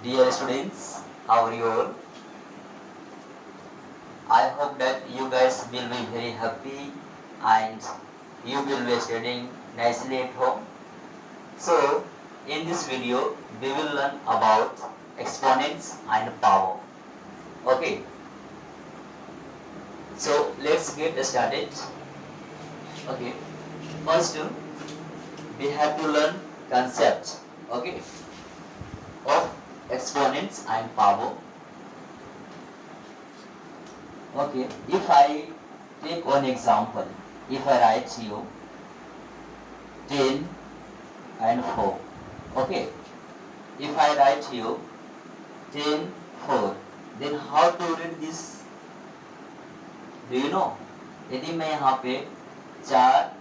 Dear students, how are you all? I hope that you guys will be very happy and you will be studying nicely at home. So, in this video, we will learn about exponents and power. Okay, so let's get started. Okay, first we have to learn concept. Okay, of exponents and power. Okay, if I take one example, if I write you 10 and 4, okay, if I write you 10, 4, then how to read this? Do you know? यदि मैं यहाँ पे 4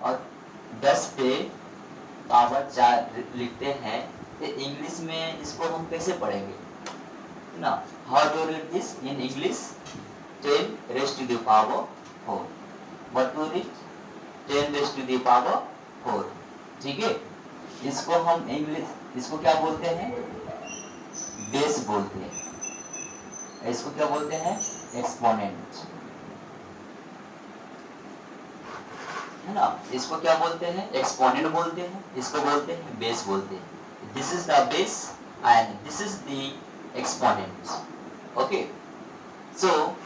और 10 पे power 4 लिखते हैं तो English में इसको हम कैसे पढ़ेंगे ना? How to read this in English? 10 raised to the power 4. What to read? 10 raised to the power 4. ठीक है, इसको हम इंग्लिश इसको क्या बोलते हैं? बेस बोलते हैं। इसको क्या बोलते हैं? एक्सपोनेंट, है ना? इसको क्या बोलते हैं? एक्सपोनेंट बोलते हैं, इसको बोलते हैं बेस बोलते हैं। This is the base and this is the exponent. Okay, so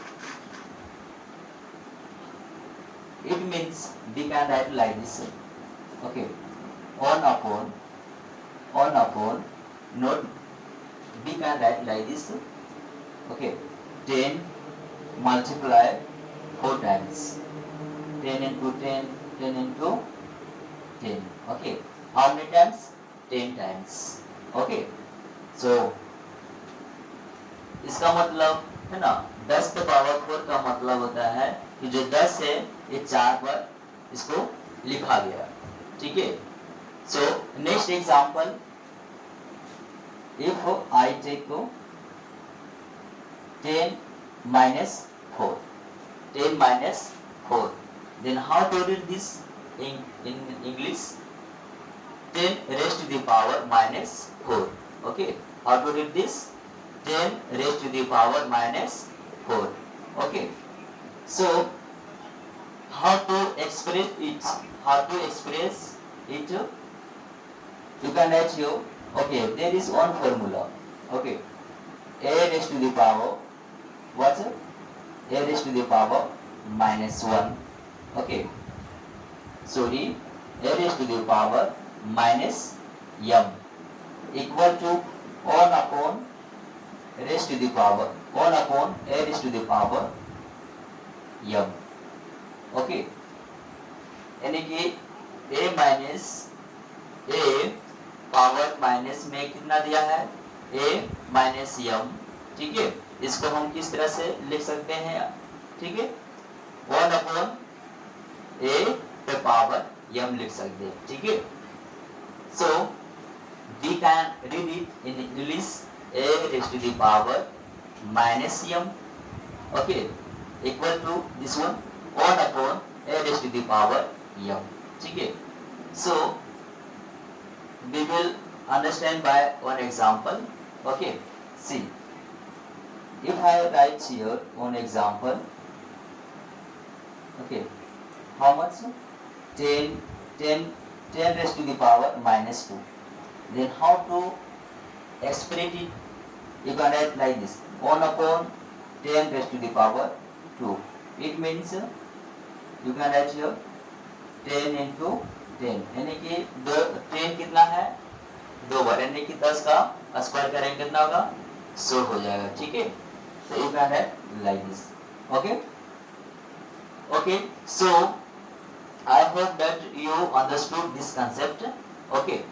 it means we can write like this. Okay, 1 upon not we can write like this. Okay, 10 multiply 4 times, 10 into 10, 10 into 10. Okay, how many times? 10 times. Okay, so इसका मतलब है ना, 10 के power 4 का मतलब होता है कि जो 10 है ये 4 पर इसको लिखा गया। ठीक है, so next example, if I take 10 minus 4, 10 minus 4, then how to read this in English? 10 raised to the power minus 4. Okay, how to read this? 10 raised to the power minus 4. Okay, so how to express it? How to express it? You can write here. Okay, there is one formula. Okay, a raised to the power, what's it? A raised to the power minus 1. Okay, sorry, a raised to the power minus m equal to 1 upon raised to the power 1 upon a raised to the power m. Okay, यानी कि a minus a power minus में कितना दिया है? a minus m। ठीक है, इसको हम किस तरह से लिख सकते हैं? ठीक है, 1 अपॉन a पे पावर m लिख सकते हैं। ठीक है, सो we can read it in English a raised to the power minus m, okay, equal to this one 1 upon a raised to the power m. ठीक है, so we will understand by one example. Okay, see, if I write here one example, okay, how much? 10 raised to the power minus 2. Then how to express it? You can write like this, 1 upon 10 raised to the power 2. It means you can write here 10 into 10, यानी कि 10 कितना है? 2 बार, यानी कि 10 का square करेंगे कितना होगा? 100 हो जाएगा। ठीक है, तो you can write like this. Okay, okay, so I hope that you understood this concept. Okay,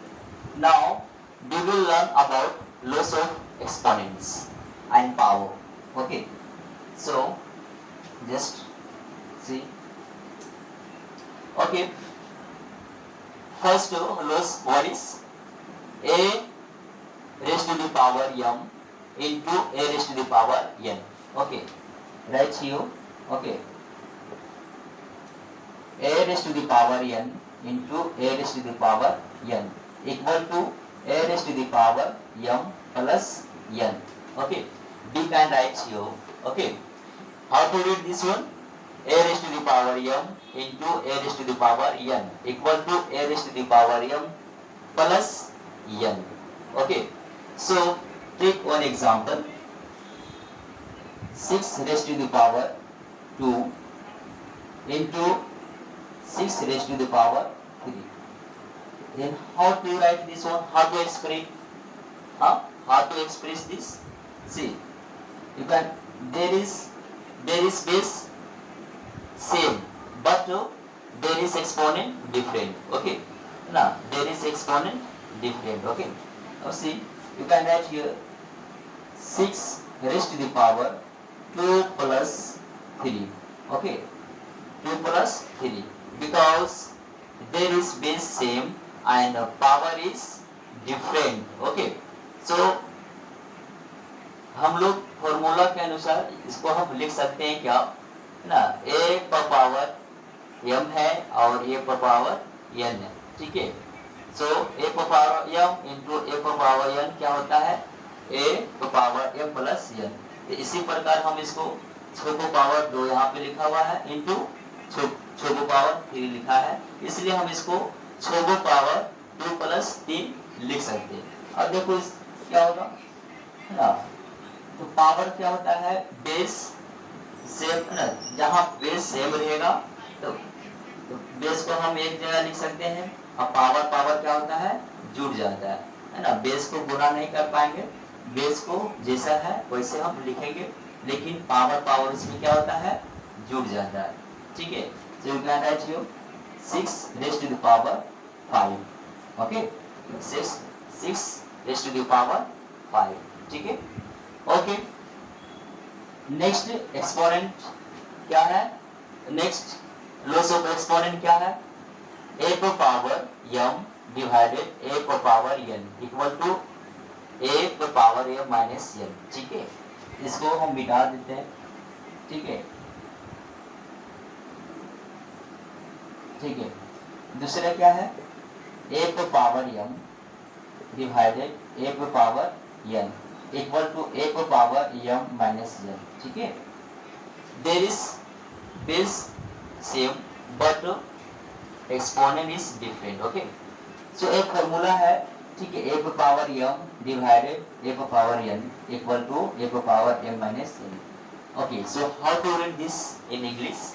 now we will learn about laws of exponents and power. Okay, so just see. Okay, first laws, what is? A raised to the power m into a raised to the power n. Okay, right here. Okay, a raised to the power n into a raised to the power n equal to a raised to the power m plus n. Okay, we can write here. Okay, how to read this one? A raised to the power m into a raised to the power n equal to a raised to the power m plus n. Okay, so take one example. 6 raised to the power 2 into 6 raised to the power 3. Then how to write this one? How to express? How to express this? See, you can there is base same, but there is exponent different. Okay, now there is exponent different. Okay, now see, you can write here 6 raised to the power 2 plus 3. Okay, 2 plus 3 because there is base same and power is different. Okay, so हम लोग formula के अनुसार इसको हम लिख सकते हैं क्या ना, a पर पावर m है और a पर पावर n है. ठीक है, सो a पर पावर m इंटू a पर पावर n क्या होता है? a पर पावर m प्लस n. तो इसी प्रकार हम इसको 6 को पावर 2 यहाँ पे लिखा हुआ है इंटू 6 को पावर 3 लिखा है, इसलिए हम इसको 6 को पावर 2 प्लस 3 लिख सकते हैं. अब देखो इस क्या होगा ना, तो पावर क्या होता है? बेस सेम ना, जहाँ बेस सेम रहेगा तो बेस को हम एक जगह लिख सकते हैं. अब पावर क्या होता है? जुड़ जाता है ना. बेस को गुना नहीं कर पाएंगे, बेस को जैसा है वैसे हम लिखेंगे, लेकिन पावर इसमें क्या होता है? जुड़ जाता है. ठीक है, so you can write here 6 raised to the power 5. Okay, 6 raised to the power 5. ठीक है, ओके. नेक्स्ट एक्सपोनेंट क्या है? नेक्स्ट लॉस ऑफ एक्सपोनेंट क्या है? a पर पावर m डिवाइडेड a पर power n equal to a पर power m minus n. ठीक है, इसको हम मिटा देते हैं. ठीक है, ठीक है. दूसरा क्या है? a पर पावर m डिवाइडेड a पर power n equal to a पर पावर m माइनस n. ठीक है, there is base same but exponent is different. Okay, so एक फॉर्मूला है. ठीक है, a पर पावर m डिवाइडेड a पर power n equal to a पर power m minus n. Okay, so how to read this in English?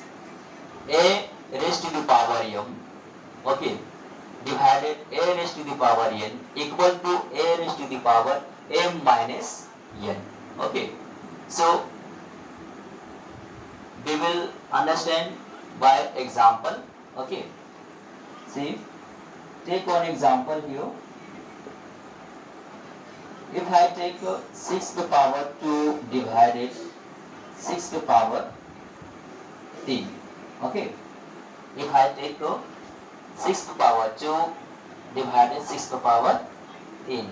a raised to the power m, okay, divided a raised to the power n equal to a raised to the power m minus n. Okay, so we will understand by example. Okay, see, take one example here. If I take 6 to power 2 divided 6 to power 3. Okay, if I take 6 to power 2 divided 6 to power 3,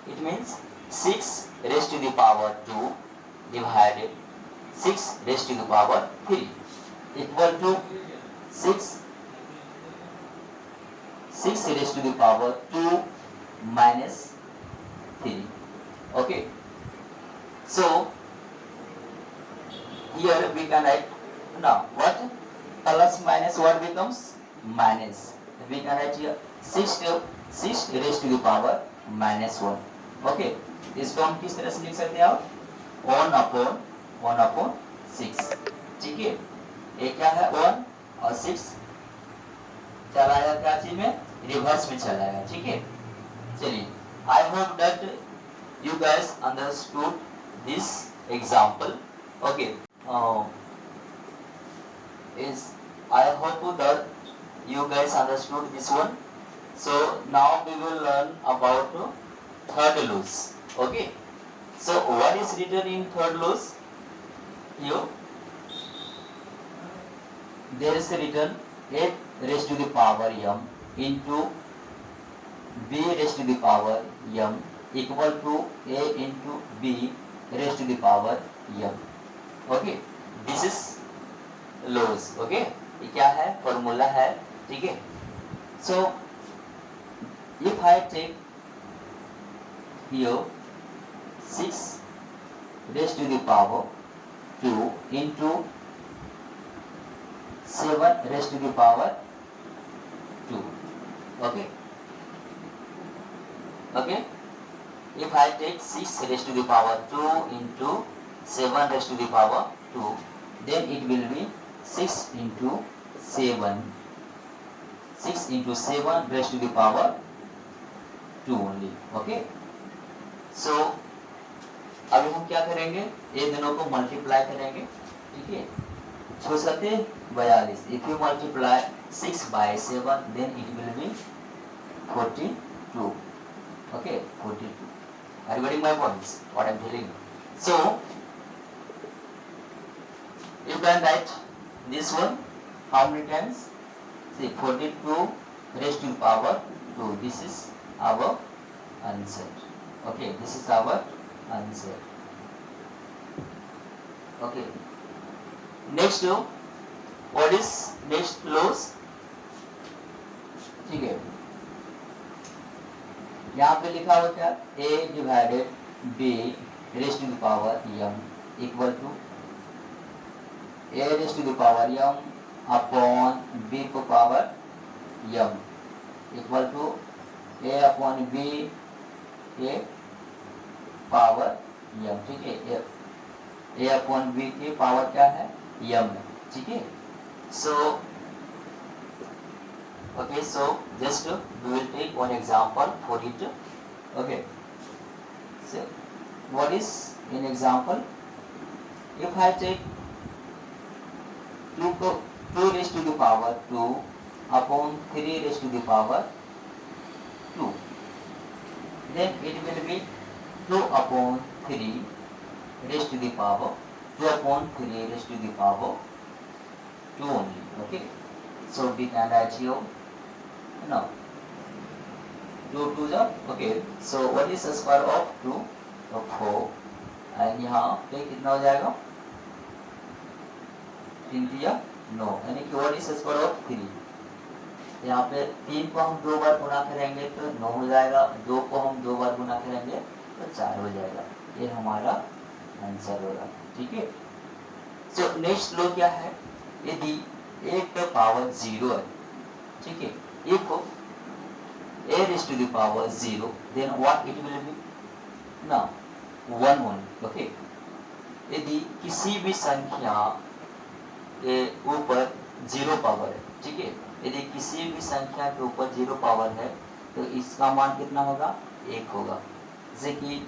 it means 6 raised to the power 2 divided 6 raised to the power 3 equal to 6 raised to the power 2 minus 3. Okay, so here we can write now what? Plus minus what becomes? Minus. We can write here 6 raised to the power minus 1. Okay, इसको हम किस तरह से लिख सकते हैं? आप 1 upon 6. ठीक है, ये क्या है? 1 और 6 चला जाएगा क्या चीज में? रिवर्स में चला जाएगा. ठीक है, चलिए, I hope that you guys understood this example. Okay, is I hope that you guys understood this one. So now we will learn about third laws. Okay, so what is written in third laws? Here there is written a raised to the power m into b raised to the power m equal to a into b raised to the power m. Okay, this is laws. Okay, ये क्या है? Formula है. ठीक है, so if I take here 6 raised to the power 2 into 7 raised to the power 2. Okay. Okay. If I take 6 raised to the power 2 into 7 raised to the power 2, then it will be 6 into 7. 6 into 7 raised to the power 2 only. Okay. So अभी हम क्या करेंगे, ये दोनों को multiply करेंगे. ठीक है. 6 सते 42. If you multiply 6 by 7, then it will be 42. Okay, 42. Are you getting my points? What I am telling you? So you can write this one. How many times? See, 42 raised to the power 2. This is our answer. Okay, this is our answer. Okay. Next, what is next laws? ठीक है. यहाँ पे लिखा हुआ क्या? A divided B raised to the power m equal to A raised to the power m upon B को power m equal to A upon B A power m. ठीक है. A upon B की power क्या है? m है. ठीक है. So okay, so just we will take one example for it. Okay, so what is an example? If I take 2 raised to the power 2 upon 3 raised to the power 2, then it will be 2 upon 3 raised to the power 2 upon 3 raised to the power 2 only. Okay, so we can write here now 2 to the. Okay, so what is the square of 2? 4. and यहाँ पे कितना हो जाएगा? 3 या 9, यानी कि what is the square of 3? यहाँ पे 3 को हम 2 बार गुना करेंगे तो 9 हो जाएगा, 2 को हम 2 बार गुना करेंगे तो 4 हो जाएगा. ये हमारा आंसर होगा. ठीक है. सो नेक्स्ट लो क्या है? यदि 1 का पावर 0 है, ठीक है, if A raised to the power 0, then what it will be? Now 1 1. Okay, यदि किसी भी संख्या के ऊपर 0 पावर है, ठीक है, यदि किसी भी संख्या के ऊपर 0 पावर है तो इसका मान कितना होगा? 1 होगा. जैसे कि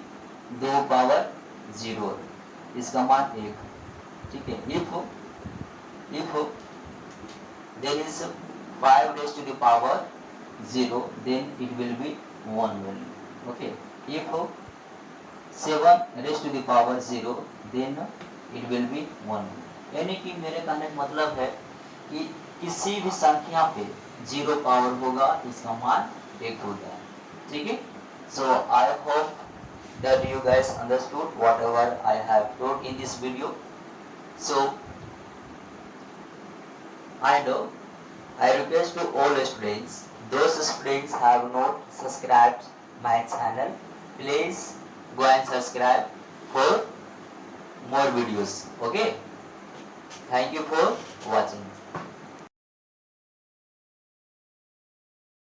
2 पावर 0 है, इसका मान 1. ठीक है. if there is 5 raised to the power 0, then it will be 1 only. Okay, if 7 raised to the power 0, then it will be 1. यानी कि मेरे कहने का मतलब है कि किसी भी संख्या पे 0 पावर होगा इसका मान 1 होगा. ठीक है. So I hope that you guys understood whatever I have told in this video. So I request to all students, those students have not subscribed my channel, please go and subscribe for more videos. Okay, thank you for watching.